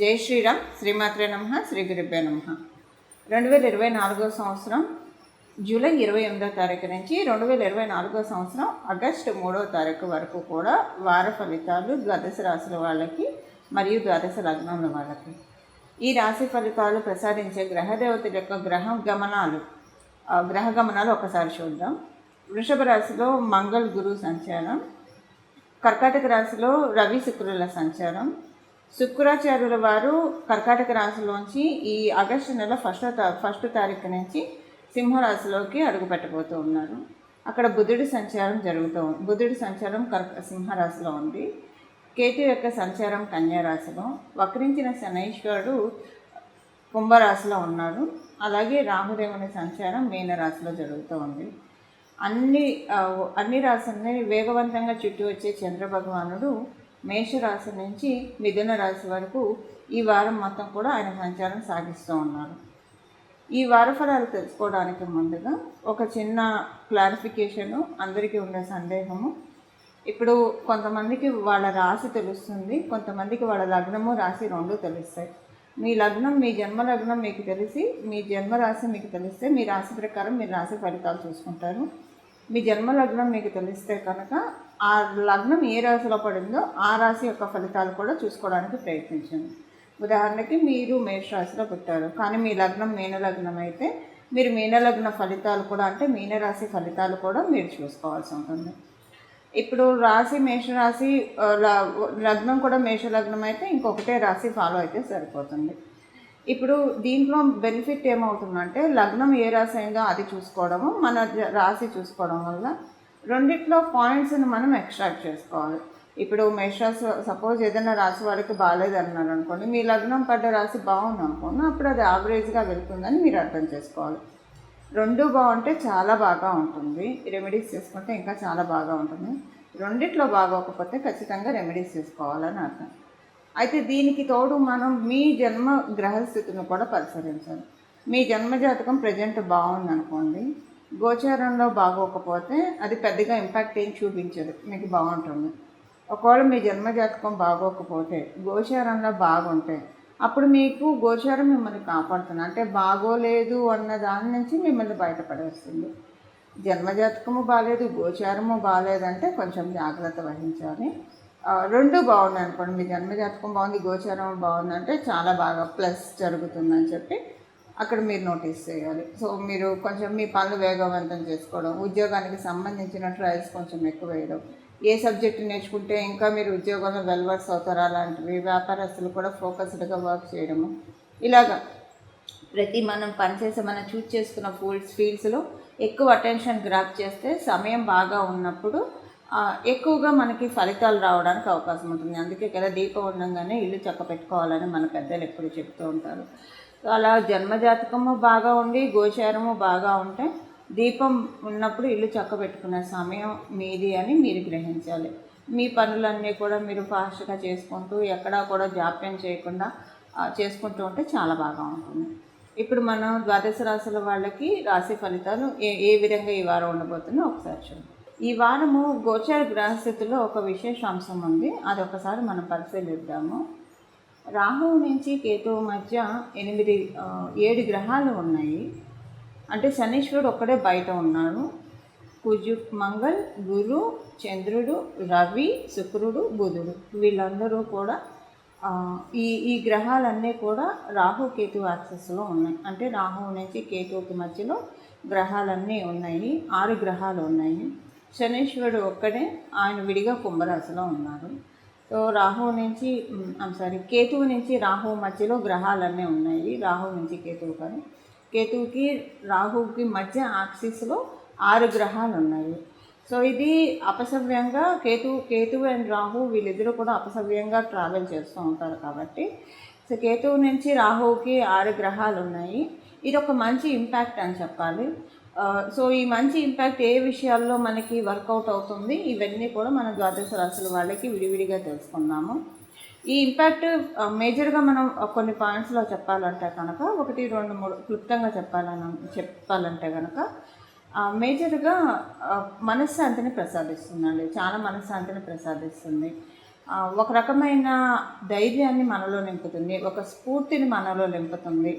జై శ్రీరామ్. శ్రీమాత్రే నమః. శ్రీ గురుభ్యో నమః. 2024 సంవత్సరం జూలై 28వ తారీఖు నుంచి 2024 సంవత్సరం ఆగస్టు 3వ తారీఖు వరకు కూడా వార ఫలితాలు ద్వాదశ రాశుల వాళ్ళకి మరియు ద్వాదశ లగ్నాల వాళ్ళకి ఈ రాశి ఫలితాలు ప్రసాదించే గ్రహదేవతల యొక్క గ్రహ గమనాలు ఒకసారి చూద్దాం. వృషభ రాశిలో మంగళ గురు సంచారం, కర్కాటక రాశిలో రవి శుక్రుల సంచారం. శుక్రాచార్యుల వారు కర్కాటక రాశిలోంచి ఈ ఆగస్టు నెల ఫస్ట్ తారీఖు నుంచి సింహరాశిలోకి అడుగుపెట్టబోతూ ఉన్నారు. అక్కడ బుధుడి సంచారం సింహరాశిలో ఉంది. కేతు యొక్క సంచారం కన్యారాశిలో, వక్రించిన శనైశ్వరుడు కుంభరాశిలో ఉన్నాడు. అలాగే రాహుదేవుని సంచారం మీనరాశిలో జరుగుతూ ఉంది. అన్ని రాశుల్ని వేగవంతంగా చుట్టూ వచ్చే చంద్రభగవానుడు మేషరాశి నుంచి మిథున రాశి వరకు ఈ వారం మొత్తం కూడా ఆయన సంచారం సాగిస్తూ ఉన్నారు. ఈ వార ఫలాలు తెలుసుకోవడానికి ముందుగా ఒక చిన్న క్లారిఫికేషను, అందరికీ ఉండే సందేహము. ఇప్పుడు కొంతమందికి వాళ్ళ రాశి తెలుస్తుంది, కొంతమందికి వాళ్ళ లగ్నము రాశి రెండు తెలుస్తాయి. మీ లగ్నం, మీ జన్మ లగ్నం మీకు తెలిసి, మీ జన్మరాశి మీకు తెలిస్తే మీ రాశి ప్రకారం మీరు రాశి ఫలితాలు చూసుకుంటారు. మీ జన్మ లగ్నం మీకు తెలిస్తే కనుక ఆ లగ్నం ఏ రాశిలో పడిందో ఆ రాశి యొక్క ఫలితాలు కూడా చూసుకోవడానికి ప్రయత్నించండి. ఉదాహరణకి మీరు మేషరాశిలో పుట్టారు, కానీ మీ లగ్నం మీనలగ్నం అయితే మీరు మీనలగ్న ఫలితాలు కూడా, అంటే మీనరాశి ఫలితాలు కూడా మీరు చూసుకోవాల్సి ఉంటుంది. ఇప్పుడు రాశి మేషరాశి, లగ్నం కూడా మేషలగ్నం అయితే ఇంకొకటే రాశి ఫాలో అయితే సరిపోతుంది. ఇప్పుడు దీంట్లో బెనిఫిట్ ఏమవుతుందంటే లగ్నం ఏ రాశి అయిందో అది చూసుకోవడము, మన రాశి చూసుకోవడం వల్ల రెండిట్లో పాయింట్స్ని మనం ఎక్స్ట్రాక్ట్ చేసుకోవాలి. ఇప్పుడు మేషరాశి సపోజ్ ఏదైనా రాశి వాడికి బాగాలేదన్నారు అనుకోండి, మీ లగ్నం పడ్డ రాశి బాగుంది అనుకోండి, అప్పుడు అది యావరేజ్గా వెళ్తుందని మీరు అర్థం చేసుకోవాలి. రెండు బాగుంటే చాలా బాగా ఉంటుంది, రెమెడీస్ చేసుకుంటే ఇంకా చాలా బాగా ఉంటుంది. రెండిట్లో బాగోకపోతే ఖచ్చితంగా రెమెడీస్ చేసుకోవాలని అర్థం. అయితే దీనికి తోడు మనం మీ జన్మ గ్రహస్థితిని కూడా పరిశీలించాలి. మీ జన్మజాతకం ప్రజెంట్ బాగుందనుకోండి, గోచారంలో బాగోకపోతే అది పెద్దగా ఇంపాక్ట్ ఏం చూపించదు, మీకు బాగుంటుంది. ఒకవేళ మీ జన్మజాతకం బాగోకపోతే గోచారంలో బాగుంటే అప్పుడు మీకు గోచారం మిమ్మల్ని కాపాడుతుంది, అంటే బాగోలేదు అన్న దాని నుంచి మిమ్మల్ని బయటపడేస్తుంది. జన్మజాతకము బాగాలేదు, గోచారము బాగాలేదంటే కొంచెం జాగ్రత్త వహించాలి. రెండు బాగున్నాయి అనుకోండి, మీ జన్మజాతకం బాగుంది, గోచారం బాగుందంటే చాలా బాగా ప్లస్ జరుగుతుందని చెప్పి అక్కడ మీరు నోటీస్ చేయాలి. సో మీరు కొంచెం మీ పనులు వేగవంతం చేసుకోవడం, ఉద్యోగానికి సంబంధించిన ట్రయల్స్ కొంచెం ఎక్కువ వేయడం, ఏ సబ్జెక్టు నేర్చుకుంటే ఇంకా మీరు ఉద్యోగంలో వెల్వర్స్ అవుతారా అలాంటివి, వ్యాపారస్తులు కూడా ఫోకస్డ్గా వర్క్ చేయడము, ఇలాగా మనం పనిచేసే మనం చూస్ చేసుకున్న ఫీల్డ్స్లో ఎక్కువ అటెన్షన్ గ్రాప్ చేస్తే సమయం బాగా ఉన్నప్పుడు ఎక్కువగా మనకి ఫలితాలు రావడానికి అవకాశం ఉంటుంది. అందుకే కదా దీపం ఉండగానే ఇల్లు చక్క పెట్టుకోవాలని మన పెద్దలు ఎప్పుడు చెప్తూ ఉంటారు. సో అలా జన్మజాతకము బాగా ఉండి గోచారము బాగా ఉంటే దీపం ఉన్నప్పుడు ఇల్లు చక్క పెట్టుకునే సమయం మీది అని మీరు గ్రహించాలి. మీ పనులన్నీ కూడా మీరు ఫాస్ట్గా చేసుకుంటూ ఎక్కడా కూడా జాప్యం చేయకుండా చేసుకుంటూ ఉంటే చాలా బాగా ఉంటుంది. ఇప్పుడు మనం ద్వాదశ రాశుల వాళ్ళకి రాశి ఫలితాలు ఏ విధంగా ఈ వారం ఉండబోతుందో ఒకసారి చూద్దాం. ఈ వారము గోచార గ్రహస్థితిలో ఒక విశేష అంశం ఉంది, అది ఒకసారి మనం పరిశీలిద్దాము. రాహువు నుంచి కేతువు మధ్య 7 గ్రహాలు ఉన్నాయి. అంటే శనీశ్వరుడు ఒక్కడే బయట ఉన్నాడు. మంగళ్, గురు, చంద్రుడు, రవి, శుక్రుడు, బుధుడు, వీళ్ళందరూ కూడా ఈ గ్రహాలన్నీ కూడా రాహు కేతు యాక్సెస్లో ఉన్నాయి. అంటే రాహువు నుంచి కేతువుకి మధ్యలో గ్రహాలన్నీ ఉన్నాయి, 6 గ్రహాలు ఉన్నాయి. శనీశ్వరుడు ఒక్కడే, ఆయన విడిగా కుంభరాశిలో ఉన్నారు. సో కేతువు నుంచి రాహువు మధ్యలో గ్రహాలన్నీ ఉన్నాయి. రాహువు నుంచి కేతువు కానీ కేతువుకి రాహువుకి మధ్య యాక్సిస్లో 6 గ్రహాలు ఉన్నాయి. సో ఇది అపసవ్యంగా కేతువు అండ్ రాహు వీళ్ళిద్దరూ కూడా అపసవ్యంగా ట్రావెల్ చేస్తూ ఉంటారు. కాబట్టి సో కేతువు నుంచి రాహువుకి 6 గ్రహాలు ఉన్నాయి. ఇది ఒక మంచి ఇంపాక్ట్ అని చెప్పాలి. సో ఈ మంచి ఇంపాక్ట్ ఏ విషయాల్లో మనకి వర్కౌట్ అవుతుంది, ఇవన్నీ కూడా మన ద్వాదశ రాశుల వాళ్ళకి విడివిడిగా తెలుసుకున్నాము. ఈ ఇంపాక్ట్ మేజర్గా మనం కొన్ని పాయింట్స్లో చెప్పాలంటే కనుక 1, 2, 3 క్లుప్తంగా చెప్పాలంటే కనుక మేజర్గా మనశ్శాంతిని ప్రసాదిస్తుందండి, చాలా మనశ్శాంతిని ప్రసాదిస్తుంది. ఒక రకమైన ధైర్యాన్ని మనలో నింపుతుంది, ఒక స్ఫూర్తిని మనలో నింపుతుంది.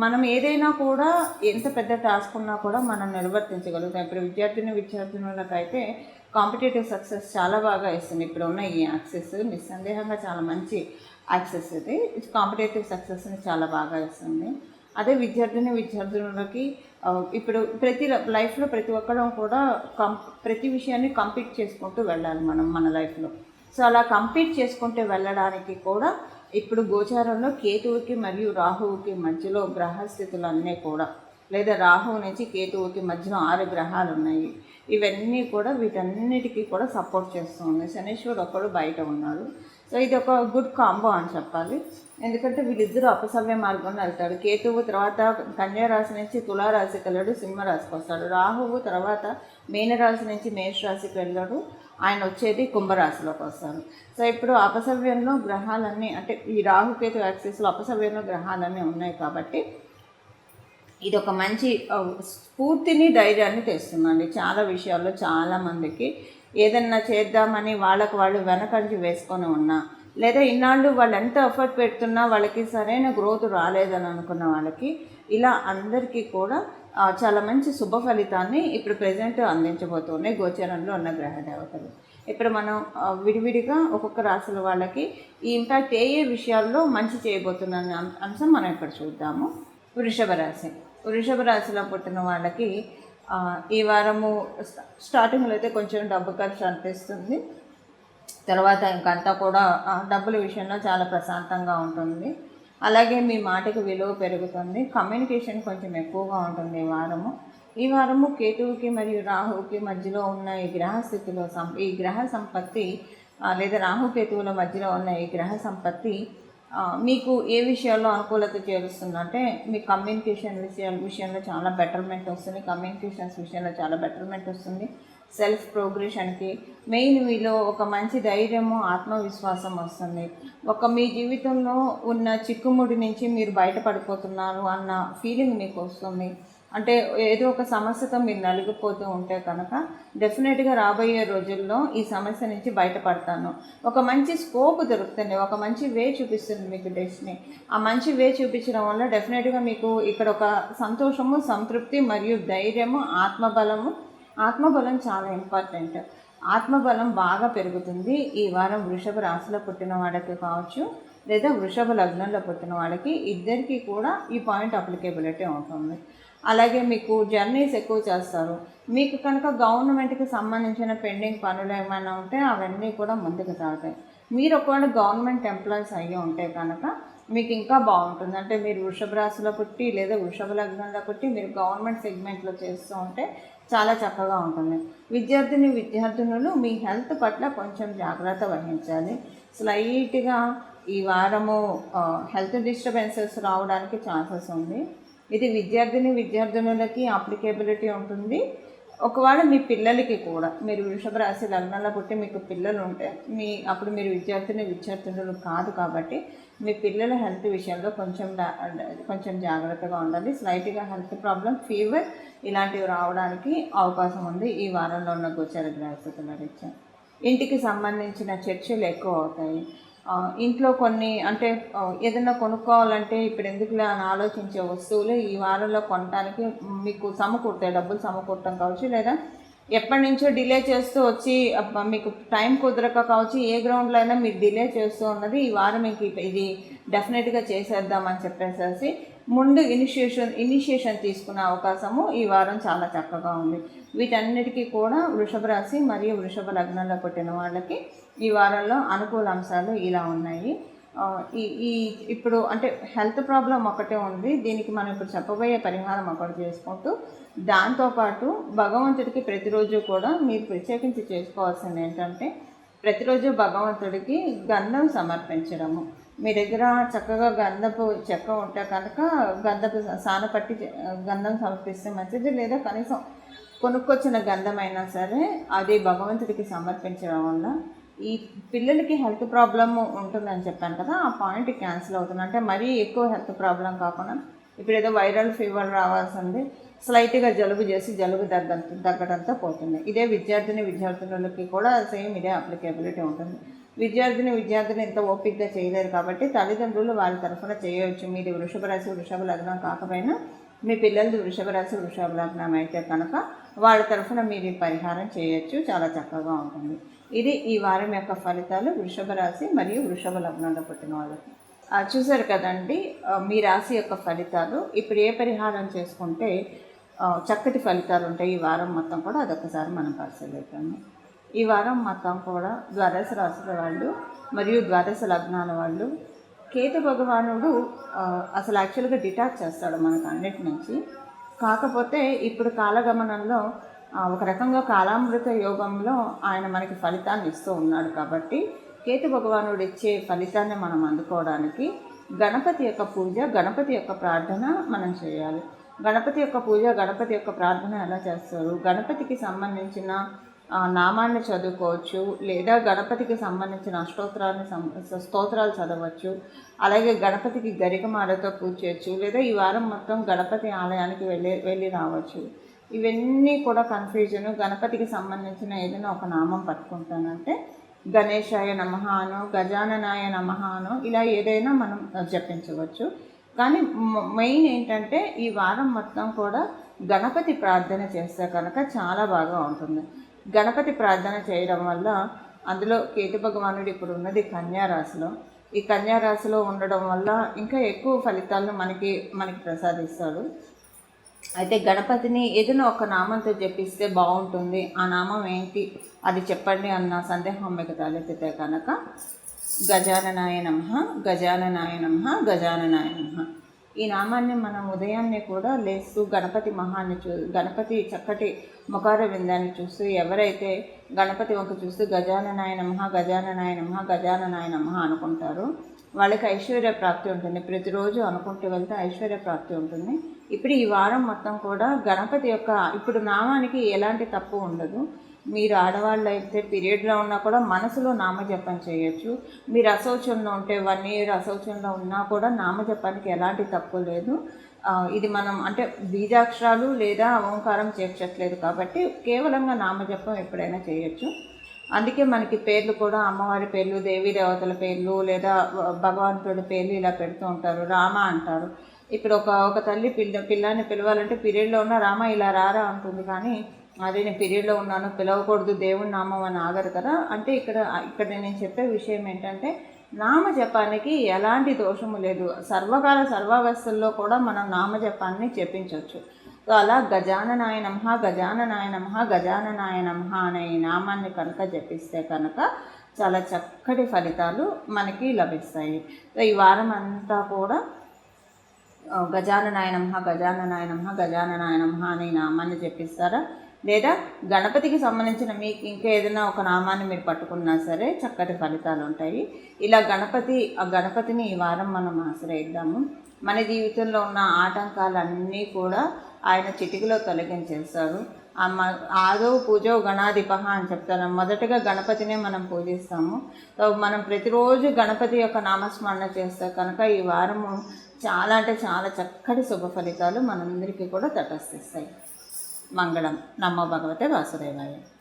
మనం ఏదైనా కూడా ఎంత పెద్ద టాస్క్ ఉన్నా కూడా మనం నిర్వర్తించగలుగుతాం. ఇప్పుడు విద్యార్థినులకైతే కాంపిటేటివ్ సక్సెస్ చాలా బాగా ఇస్తుంది. ఇప్పుడు ఉన్న ఈ యాక్సెస్ నిస్సందేహంగా చాలా మంచి యాక్సెస్ ఇది. కాంపిటేటివ్ సక్సెస్ని చాలా బాగా ఇస్తుంది. అదే విద్యార్థులకి ఇప్పుడు లైఫ్లో ప్రతి ఒక్కరం కూడా ప్రతి విషయాన్ని కంపీట్ చేసుకుంటూ వెళ్ళాలి మన లైఫ్లో. సో అలా కంపీట్ చేసుకుంటూ వెళ్ళడానికి కూడా ఇప్పుడు గోచారంలో కేతువుకి మరియు రాహువుకి మధ్యలో గ్రహస్థితులు అన్నీ కూడా, లేదా రాహువు నుంచి కేతువుకి మధ్యలో 6 గ్రహాలు ఉన్నాయి. ఇవన్నీ కూడా వీటన్నిటికీ కూడా సపోర్ట్ చేస్తుంది. శనీశ్వరుడు ఒక్కడు బయట ఉన్నాడు. సో ఇది ఒక గుడ్ కాంబో అని చెప్పాలి. ఎందుకంటే వీళ్ళిద్దరూ అపసవ్య మార్గంలో వెళ్తాడు. కేతువు తర్వాత కన్యారాశి నుంచి తులారాశికి వెళ్ళాడు, సింహరాశికి వస్తాడు. రాహువు తర్వాత మీనరాశి నుంచి మేషరాశికి వెళ్ళాడు, ఆయన వచ్చేది కుంభరాశిలోకి వస్తారు. సో ఇప్పుడు అపసవ్యంలో గ్రహాలన్నీ, అంటే ఈ రాహుకేతు యాక్సిస్లో అపసవ్యంలో గ్రహాలన్నీ ఉన్నాయి కాబట్టి ఇది ఒక మంచి స్ఫూర్తిని, ధైర్యాన్ని తెస్తుందండి. చాలా విషయాల్లో చాలామందికి ఏదన్నా చేద్దామని వాళ్ళు వెనకంచి వేసుకొని ఉన్నా, లేదా ఇన్నాళ్ళు వాళ్ళు ఎంత ఎఫర్ట్ పెడుతున్నా వాళ్ళకి సరైన గ్రోత్ రాలేదని అనుకున్న వాళ్ళకి ఇలా అందరికీ కూడా చాలా మంచి శుభ ఫలితాన్ని ఇప్పుడు ప్రజెంట్ అందించబోతున్నాయి గోచరంలో ఉన్న గ్రహ దేవతలు. ఇప్పుడు మనం విడివిడిగా ఒక్కొక్క రాశుల వాళ్ళకి ఈ ఇంపాక్ట్ ఏ విషయాల్లో మంచి చేయబోతున్న అంశం మనం ఇక్కడ చూద్దాము. వృషభ రాశిలో పుట్టిన వాళ్ళకి ఈ వారము స్టార్టింగ్లో అయితే కొంచెం డబ్బు ఖర్చు అనిపిస్తుంది. తర్వాత ఇంకంతా కూడా డబ్బుల విషయంలో చాలా ప్రశాంతంగా ఉంటుంది. అలాగే మీ మాటకి విలువ పెరుగుతుంది. కమ్యూనికేషన్ కొంచెం ఎక్కువగా ఉంటుంది ఈ వారము కేతువుకి మరియు రాహువుకి మధ్యలో ఉన్న ఈ గ్రహస్థితిలో ఈ గ్రహ సంపత్తి లేదా రాహుకేతువుల మధ్యలో ఉన్న ఈ గ్రహ సంపత్తి మీకు ఏ విషయాల్లో అనుకూలత చేరుస్తుందంటే మీ కమ్యూనికేషన్ విషయంలో చాలా బెటర్మెంట్ వస్తుంది. కమ్యూనికేషన్స్ విషయంలో చాలా బెటర్మెంట్ వస్తుంది. సెల్ఫ్ ప్రోగ్రెషన్కి మెయిన్ మీలో ఒక మంచి ధైర్యము, ఆత్మవిశ్వాసం వస్తుంది. మీ జీవితంలో ఉన్న చిక్కుముడి నుంచి మీరు బయటపడిపోతున్నారు అన్న ఫీలింగ్ మీకు వస్తుంది. అంటే ఏదో ఒక సమస్యతో మీరు నలిగిపోతూ ఉంటే కనుక డెఫినెట్గా రాబోయే రోజుల్లో ఈ సమస్య నుంచి బయటపడతాను, ఒక మంచి స్కోప్ దొరుకుతుంది, ఒక మంచి వే చూపిస్తుంది మీకు డెస్టినీ. ఆ మంచి వే చూపించడం వల్ల డెఫినెట్గా మీకు ఇక్కడ ఒక సంతోషము, సంతృప్తి మరియు ధైర్యము, ఆత్మబలం చాలా ఇంపార్టెంట్. ఆత్మబలం బాగా పెరుగుతుంది ఈ వారం. వృషభ రాశిలో పుట్టిన వాళ్ళకి కావచ్చు, లేదా వృషభ లగ్నంలో పుట్టిన వాళ్ళకి, ఇద్దరికీ కూడా ఈ పాయింట్ అప్లికేబిలిటీ ఉంటుంది. అలాగే మీకు జర్నీస్ ఎక్కువ చేస్తారు. మీకు కనుక గవర్నమెంట్కి సంబంధించిన పెండింగ్ పనులు ఏమైనా ఉంటే అవన్నీ కూడా ముందుకు సాగుతాయి. మీరు ఒకవేళ గవర్నమెంట్ ఎంప్లాయీస్ అయ్యి ఉంటే కనుక మీకు ఇంకా బాగుంటుంది. అంటే మీరు వృషభ రాశిలో పుట్టి లేదా వృషభ లగ్నంలో పుట్టి మీరు గవర్నమెంట్ సెగ్మెంట్లో చేస్తూ ఉంటే చాలా చక్కగా ఉంటుంది. విద్యార్థినులు మీ హెల్త్ పట్ల కొంచెం జాగ్రత్త వహించాలి. స్లైట్గా ఈ వారము హెల్త్ డిస్టర్బెన్సెస్ రావడానికి ఛాన్సెస్ ఉంది. ఇది విద్యార్థినులకి అప్లికేబిలిటీ ఉంటుంది. ఒకవేళ మీ పిల్లలకి కూడా, మీరు వృషభ రాశి లగ్నంలో పుట్టి మీకు పిల్లలు ఉంటే అప్పుడు మీరు విద్యార్థినులు కాదు కాబట్టి మీ పిల్లల హెల్త్ విషయంలో కొంచెం జాగ్రత్తగా ఉండాలి. స్లైట్గా హెల్త్ ప్రాబ్లం, ఫీవర్ ఇలాంటివి రావడానికి అవకాశం ఉంది ఈ వారంలో ఉన్న గోచర గ్రహస్థితుల రీత్యా. ఇంటికి సంబంధించిన చర్చలు ఎక్కువ అవుతాయి. ఇంట్లో కొన్ని, అంటే ఏదైనా కొనుక్కోవాలంటే ఇప్పుడు ఎందుకులే అని ఆలోచించే వస్తువులు ఈ వారంలో కొనడానికి మీకు సమకూరుతాయి. డబ్బులు సమకూరటం కావచ్చు, లేదా ఎప్పటి నుంచో డిలే చేస్తూ వచ్చి మీకు టైం కుదరక కావచ్చు, ఏ గ్రౌండ్లో అయినా మీరు డిలే చేస్తూ ఉన్నది ఈ వారం మీకు ఇది డెఫినెట్గా చేసేద్దామని చెప్పేసి ముందు ఇనిషియేషన్ తీసుకునే అవకాశము ఈ వారం చాలా చక్కగా ఉంది. వీటన్నిటికీ కూడా వృషభ రాశి మరియు వృషభ లగ్నంలో పుట్టిన వాళ్ళకి ఈ వారంలో అనుకూల అంశాలు ఇలా ఉన్నాయి. ఇప్పుడు అంటే హెల్త్ ప్రాబ్లం ఒకటే ఉంది. దీనికి మనం ఇప్పుడు చెప్పబోయే పరిహారం ఒకటి చేసుకుంటూ, దాంతోపాటు భగవంతుడికి ప్రతిరోజు కూడా మీరు ప్రత్యేకించి చేసుకోవాల్సింది ఏంటంటే, ప్రతిరోజు భగవంతుడికి గంధం సమర్పించడము. మీ దగ్గర చక్కగా గంధపు చెక్క ఉంటే కనుక గంధపు సానపట్టి గంధం సమర్పిస్తే మంచిది. లేదా కనీసం కొనుక్కొచ్చిన గంధమైనా సరే అది భగవంతుడికి సమర్పించడం వల్ల ఈ పిల్లలకి హెల్త్ ప్రాబ్లమ్ ఉంటుందని చెప్పాను కదా, ఆ పాయింట్ క్యాన్సిల్ అవుతుంది. అంటే మరీ ఎక్కువ హెల్త్ ప్రాబ్లం కాకుండా, ఇప్పుడు ఏదో వైరల్ ఫీవర్ రావాల్సింది స్లైట్గా జలుబు చేసి జలుబు తగ్గడంతో పోతుంది. ఇదే విద్యార్థినులకి కూడా సేమ్ ఇదే అప్లికేబిలిటీ ఉంటుంది. విద్యార్థులు ఇంత ఓపికగా చేయలేరు కాబట్టి తల్లిదండ్రులు వారి తరఫున చేయవచ్చు. మీది వృషభ రాశి వృషభ లగ్నం కాకపోయినా మీ పిల్లలది వృషభ రాశి వృషభ లగ్నం అయితే కనుక వాళ్ళ తరఫున మీరు పరిహారం చేయొచ్చు. చాలా చక్కగా ఉంటుంది. ఇది ఈ వారం యొక్క ఫలితాలు వృషభ రాశి మరియు వృషభ లగ్నంలో పుట్టిన వాళ్ళకి. చూసారు కదండి మీ రాశి యొక్క ఫలితాలు. ఇప్పుడు ఏ పరిహారం చేసుకుంటే చక్కటి ఫలితాలు ఉంటాయి ఈ వారం మొత్తం కూడా అదొకసారి మనం పరిశీలిద్దాము. ఈ వారం మొత్తం కూడా ద్వాదశ రాశుల వాళ్ళు మరియు ద్వాదశ లగ్నాల వాళ్ళు కేతు భగవానుడు అసలు యాక్చువల్గా డిటాచ్ చేస్తాడు మనకు అన్నిటి నుంచి. కాకపోతే ఇప్పుడు కాలగమనంలో ఒక రకంగా కాలామృత యోగంలో ఆయన మనకి ఫలితాన్ని ఇస్తూ ఉన్నాడు. కాబట్టి కేతు భగవానుడు ఇచ్చే ఫలితాన్ని మనం అందుకోవడానికి గణపతి యొక్క పూజ, గణపతి యొక్క ప్రార్థన మనం చేయాలి. గణపతి యొక్క పూజ, గణపతి యొక్క ప్రార్థన ఎలా చేస్తారు? గణపతికి సంబంధించిన నామాన్ని చదువుకోవచ్చు, లేదా గణపతికి సంబంధించిన స్తోత్రాలు చదవచ్చు. అలాగే గణపతికి గరికమాలతో పూజ చేయొచ్చు, లేదా ఈ వారం మొత్తం గణపతి ఆలయానికి వెళ్ళి రావచ్చు. ఇవన్నీ కూడా కన్ఫ్యూజను. గణపతికి సంబంధించిన ఏదైనా ఒక నామం పట్టుకుంటానంటే గణేశాయ నమః అనో, గజాననాయ నమః అనో, ఇలా ఏదైనా మనం జపించవచ్చు. కానీ మెయిన్ ఏంటంటే ఈ వారం మొత్తం కూడా గణపతి ప్రార్థన చేస్తే కనుక చాలా బాగా ఉంటుంది. గణపతి ప్రార్థన చేయడం వల్ల అందులో కేతు భగవానుడు ఇప్పుడు ఉన్నది కన్యారాశిలో. ఈ కన్యారాశిలో ఉండడం వల్ల ఇంకా ఎక్కువ ఫలితాలను మనకి ప్రసాదిస్తాడు. అయితే గణపతిని ఏదైనా ఒక నామంతో జపిస్తే బాగుంటుంది. ఆ నామం ఏంటి అది చెప్పండి అన్న సందేహం మీకు తలెత్తితే కనుక గజాననాయ నమః, గజాననాయ నమః, గజాననాయ నమః. ఈ నామాన్ని మనం ఉదయాన్నే కూడా లేస్తూ గణపతి చక్కటి ముఖార విందాన్ని చూస్తూ ఎవరైతే గణపతి వంక చూస్తూ గజాననాయ నమః, గజాననాయ నమః, గజాననాయ నమః అనుకుంటారో వాళ్ళకి ఐశ్వర్య ప్రాప్తి ఉంటుంది. ప్రతిరోజు అనుకుంటూ వెళ్తే ఐశ్వర్య ప్రాప్తి ఉంటుంది. ఇప్పుడు ఈ వారం మొత్తం కూడా గణపతి యొక్క ఇప్పుడు నామానికి ఎలాంటి తప్పు ఉండదు. మీరు ఆడవాళ్ళు అయితే పీరియడ్లో ఉన్నా కూడా మనసులో నామజపం చేయొచ్చు. మీరు అశౌచంలో ఉంటే 1 year అశౌచంలో ఉన్నా కూడా నామజపానికి ఎలాంటి తప్పు లేదు. ఇది మనం అంటే బీజాక్షరాలు లేదా ఓంకారం చేర్చట్లేదు కాబట్టి కేవలంగా నామజపం ఎప్పుడైనా చేయొచ్చు. అందుకే మనకి పేర్లు కూడా అమ్మవారి పేర్లు, దేవీ దేవతల పేర్లు, లేదా భగవంతుడి పేర్లు ఇలా పెడుతూ ఉంటారు. రామ అంటారు. ఇప్పుడు ఒక తల్లి పిల్లాన్ని పిలవాలంటే పీరియడ్లో ఉన్న రామ ఇలా రారా అంటుంది. కానీ అదే నేను పీరియడ్లో ఉన్నాను పిలవకూడదు దేవుని నామం అని ఆగరు కదా. అంటే ఇక్కడ నేను చెప్పే విషయం ఏంటంటే నామజపానికి ఎలాంటి దోషము లేదు. సర్వకాల సర్వావస్థల్లో కూడా మనం నామజపాన్ని చెప్పించవచ్చు. సో అలా గజాననాయ నమః, గజాననాయ నమః, గజాననాయ నమః అనే ఈ నామాన్ని కనుక జపిస్తే కనుక చాలా చక్కటి ఫలితాలు మనకి లభిస్తాయి. సో ఈ వారం అంతా కూడా గజాననాయ నమః, గజాననాయ నమః, గజాననాయ నమః అనే నామాన్ని జపిస్తారా, లేదా గణపతికి సంబంధించిన మీకు ఇంకా ఏదైనా ఒక నామాన్ని మీరు పట్టుకున్నా సరే చక్కటి ఫలితాలు ఉంటాయి. ఇలా గణపతిని ఈ వారం మనం ఆశ్రయిద్దాము. మన జీవితంలో ఉన్న ఆటంకాలన్నీ కూడా ఆయన చిటికలో తొలగించేస్తారు. ఆదో పూజో గణాధిపః అని చెప్తారు. మొదటగా గణపతినే మనం పూజిస్తాము. సో మనం ప్రతిరోజు గణపతి యొక్క నామస్మరణ చేస్తే కనుక ఈ వారము చాలా అంటే చాలా చక్కటి శుభ ఫలితాలు మనందరికీ కూడా తటస్థిస్తాయి. మంగళం. నమో భగవతే వాసుదేవాయ.